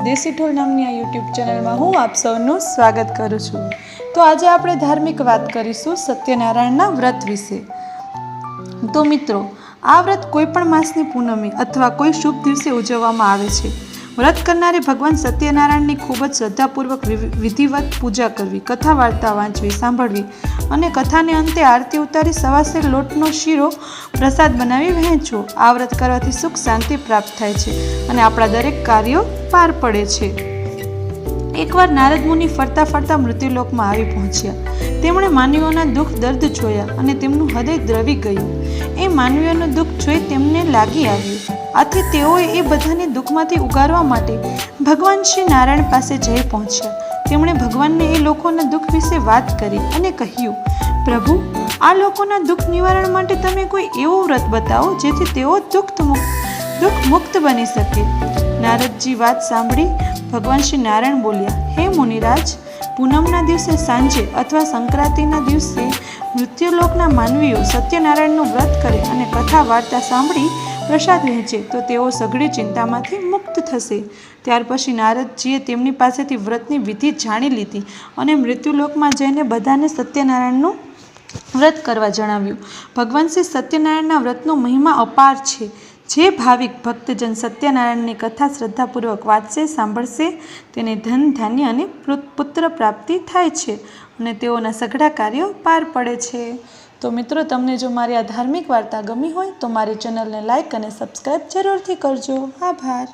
देशी ढोल नामनी आ YouTube channel में हूँ आप सौનું स्वागत करूँ छूँ। तो आज આપણે ધાર્મિક વાત કરીશું સત્યનારાયણના વ્રત વિશે। તો મિત્રો, આ વ્રત કોઈ પણ માસની પૂનમે અથવા કોઈ શુભ દિવસે ઉજવવામાં આવે છે। વ્રત કરનારે ભગવાન સત્યનારાયણની ખૂબ જ શ્રદ્ધાપૂર્વક વિધિવત પૂજા કરવી, કથા વાર્તા વાંચવી, સાંભળવી અને કથાને અંતે આરતી ઉતારી સવાસે લોટનો શીરો પ્રસાદ બનાવી વહેંચવો। આ વ્રત કરવાથી સુખ શાંતિ પ્રાપ્ત થાય છે અને આપણા દરેક કાર્યો પાર પડે છે। એકવાર નારદ મુનિ ફરતા ફરતા મૃત્યુલોકમાં આવી પહોંચ્યા। તેમણે માનવીઓના દુઃખ દર્દ જોયા અને તેમનું હૃદય દ્રવી ગયું। એ માનવીઓનું દુઃખ જોઈ તેમને લાગી આવ્યું। આથી તેઓએ એ બધાને દુઃખમાંથી ઉગારવા માટે ભગવાન શ્રી નારાયણ પાસે જઈ પહોંચ્યા। તેમણે ભગવાનને એ લોકોના દુઃખ વિશે વાત કરી અને કહ્યું, પ્રભુ, આ લોકોના દુઃખ નિવારણ માટે તમે કોઈ એવું વ્રત બતાવો જેથી તેઓ દુઃખ મુક્ત બની શકે। નારદજી વાત સાંભળી ભગવાન શ્રી નારાયણ બોલ્યા, હે મુનિરાજ, પૂનમના દિવસે સાંજે અથવા સંક્રાંતિના દિવસે મૃત્યુલોકના માનવીઓ સત્યનારાયણનું વ્રત કરે અને કથા વાર્તા સાંભળી પ્રસાદ વહેંચે તો તેઓ સઘળી ચિંતામાંથી મુક્ત થશે। ત્યાર પછી નારદજીએ તેમની પાસેથી વ્રતની વિધિ જાણી લીધી અને મૃત્યુલોકમાં જઈને બધાને સત્યનારાયણનું વ્રત કરવા જણાવ્યું। ભગવાન શ્રી સત્યનારાયણના વ્રતનો મહિમા અપાર છે। જે ભાવિક ભક્તજન સત્યનારાયણની કથા શ્રદ્ધાપૂર્વક વાંચશે, સાંભળશે, તેને ધન, ધાન્ય અને પુત્ર પ્રાપ્તિ થાય છે અને તેઓના સઘળા કાર્યો પાર પડે છે। તો મિત્રો, તમને જો મારી આ ધાર્મિક વાર્તા ગમી હોય તો મારી ચેનલને લાઈક અને સબસ્ક્રાઈબ જરૂરથી કરજો। આભાર।